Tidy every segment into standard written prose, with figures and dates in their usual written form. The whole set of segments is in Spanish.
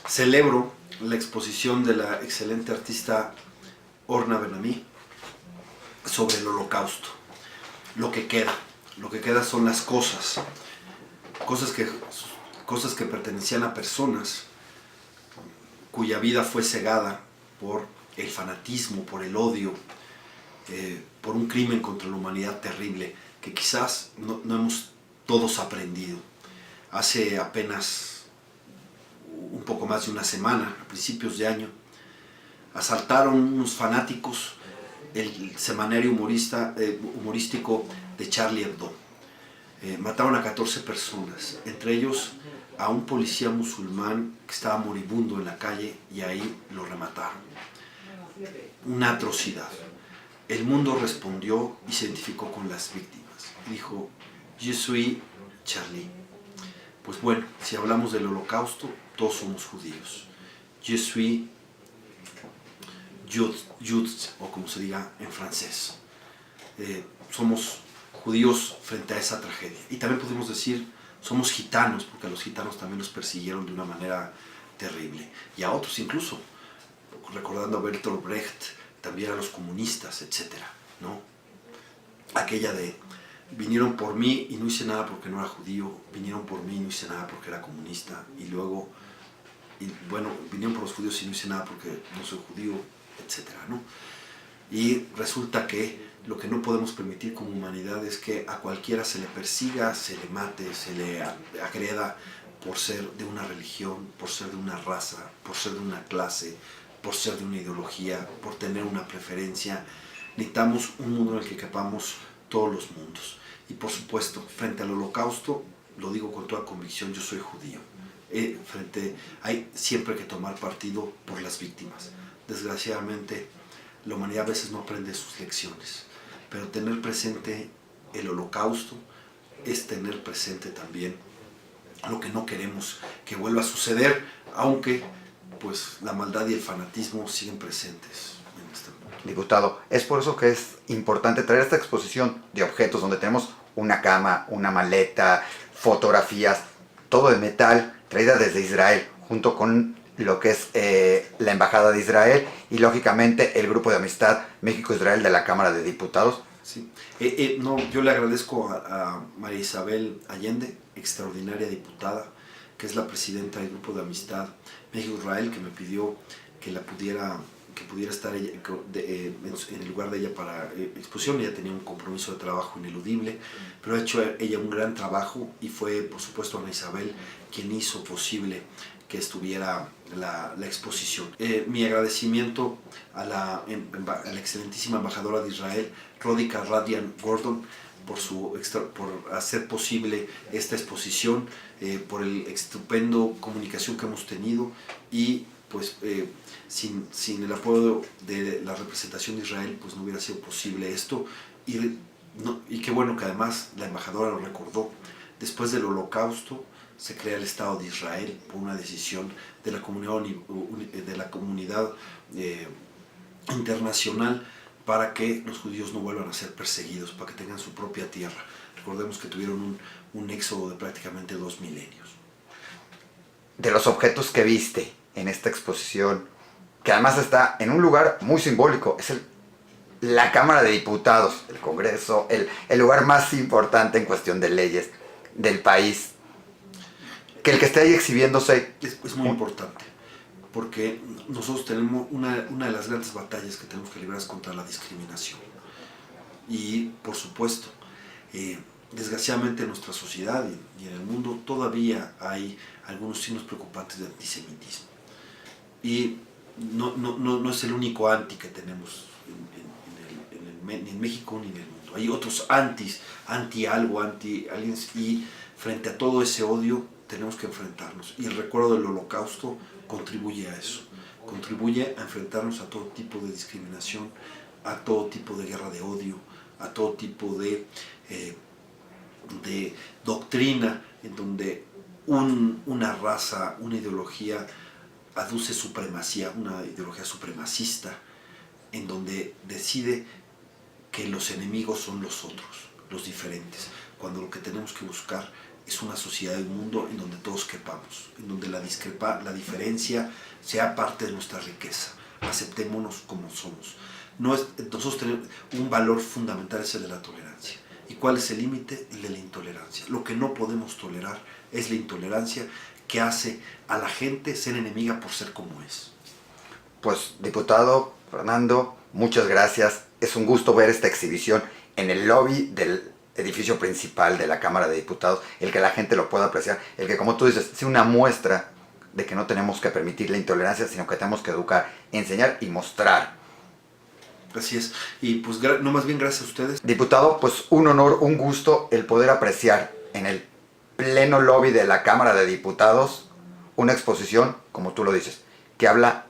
Celebro la exposición de la excelente artista Orna Benami sobre el Holocausto. Lo que queda son las cosas que pertenecían a personas cuya vida fue cegada por el fanatismo, por el odio, por un crimen contra la humanidad terrible que quizás no hemos todos aprendido. Hace apenas un poco más de una semana, a principios de año, asaltaron unos fanáticos el semanario humorístico de Charlie Hebdo. Mataron a 14 personas, entre ellos a un policía musulmán que estaba moribundo en la calle, y ahí lo remataron. Una atrocidad. El mundo respondió y se identificó con las víctimas. Dijo: "Je suis Charlie". Pues bueno, si hablamos del Holocausto, todos somos judíos. Je suis juif, o como se diga en francés. Somos judíos frente a esa tragedia. Y también podemos decir, somos gitanos, porque a los gitanos también los persiguieron de una manera terrible. Y a otros incluso, recordando a Bertolt Brecht, también a los comunistas, etc., ¿no? Aquella de: vinieron por mí y no hice nada porque no era judío, vinieron por mí y no hice nada porque era comunista, y luego, vinieron por los judíos y no hice nada porque no soy judío, etc., ¿no? Y resulta que lo que no podemos permitir como humanidad es que a cualquiera se le persiga, se le mate, se le agreda por ser de una religión, por ser de una raza, por ser de una clase, por ser de una ideología, por tener una preferencia. Necesitamos un mundo en el que quepamos todos los mundos. Y por supuesto, frente al Holocausto, lo digo con toda convicción, yo soy judío. Hay siempre que tomar partido por las víctimas. Desgraciadamente, la humanidad a veces no aprende sus lecciones, pero tener presente el Holocausto es tener presente también lo que no queremos que vuelva a suceder, aunque pues la maldad y el fanatismo siguen presentes en este mundo. Diputado, es por eso que es importante traer esta exposición de objetos donde tenemos una cama, una maleta, fotografías, todo de metal, traída desde Israel, junto con lo que es la Embajada de Israel y lógicamente el Grupo de Amistad México-Israel de la Cámara de Diputados. Sí. Yo le agradezco a María Isabel Allende, extraordinaria diputada, que es la presidenta del Grupo de Amistad México-Israel, que me pidió que pudiera estar ella, en el lugar de ella para exposición. Ella tenía un compromiso de trabajo ineludible, pero ha hecho ella un gran trabajo, y fue por supuesto Ana Isabel quien hizo posible que estuviera la exposición. Mi agradecimiento a la excelentísima embajadora de Israel, Rodika Radian Gordon, por hacer posible esta exposición, por el estupendo comunicación que hemos tenido, y pues sin el apoyo de la representación de Israel pues no hubiera sido posible esto, y qué bueno que además la embajadora lo recordó. Después del Holocausto se crea el Estado de Israel por una decisión de la comunidad internacional, para que los judíos no vuelvan a ser perseguidos, para que tengan su propia tierra. Recordemos que tuvieron un éxodo de prácticamente 2 milenios. De los objetos que viste en esta exposición, que además está en un lugar muy simbólico, es la Cámara de Diputados, el Congreso, el lugar más importante en cuestión de leyes del país. Que el que esté ahí exhibiéndose es muy importante, porque nosotros tenemos una de las grandes batallas que tenemos que librar es contra la discriminación. Y por supuesto, desgraciadamente en nuestra sociedad y en el mundo todavía hay algunos signos preocupantes de antisemitismo. Y no es el único anti que tenemos ni en México ni en el mundo. Hay otros anti algo, anti aliens, y frente a todo ese odio tenemos que enfrentarnos. Y el recuerdo del Holocausto contribuye a eso. Contribuye a enfrentarnos a todo tipo de discriminación, a todo tipo de guerra de odio, a todo tipo de doctrina en donde una raza, una ideología aduce supremacía, una ideología supremacista, en donde decide que los enemigos son los otros, los diferentes, cuando lo que tenemos que buscar es una sociedad y un mundo en donde todos quepamos, en donde la diferencia sea parte de nuestra riqueza. Aceptémonos como somos. Nosotros tenemos un valor fundamental, es el de la tolerancia. ¿Y cuál es el límite? El de la intolerancia. Lo que no podemos tolerar es la intolerancia que hace a la gente ser enemiga por ser como es. Pues, diputado Fernando, muchas gracias. Es un gusto ver esta exhibición en el lobby del edificio principal de la Cámara de Diputados, el que la gente lo pueda apreciar, el que, como tú dices, sea una muestra de que no tenemos que permitir la intolerancia, sino que tenemos que educar, enseñar y mostrar. Así es. Y pues no, más bien gracias a ustedes. Diputado, pues un honor, un gusto el poder apreciar en el pleno lobby de la Cámara de Diputados una exposición, como tú lo dices, que habla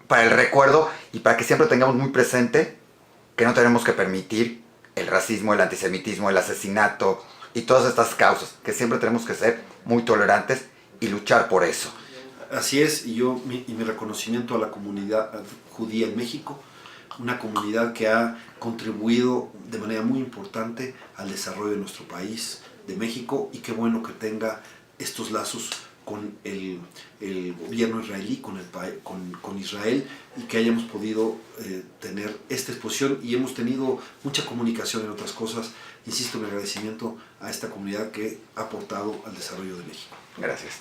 para el recuerdo y para que siempre tengamos muy presente que no tenemos que permitir el racismo, el antisemitismo, el asesinato y todas estas causas, que siempre tenemos que ser muy tolerantes y luchar por eso. Así es, y mi reconocimiento a la comunidad judía en México, una comunidad que ha contribuido de manera muy importante al desarrollo de nuestro país, de México, y qué bueno que tenga estos lazos con el gobierno israelí, con Israel, y que hayamos podido tener esta exposición, y hemos tenido mucha comunicación en otras cosas. Insisto, mi agradecimiento a esta comunidad que ha aportado al desarrollo de México. Gracias.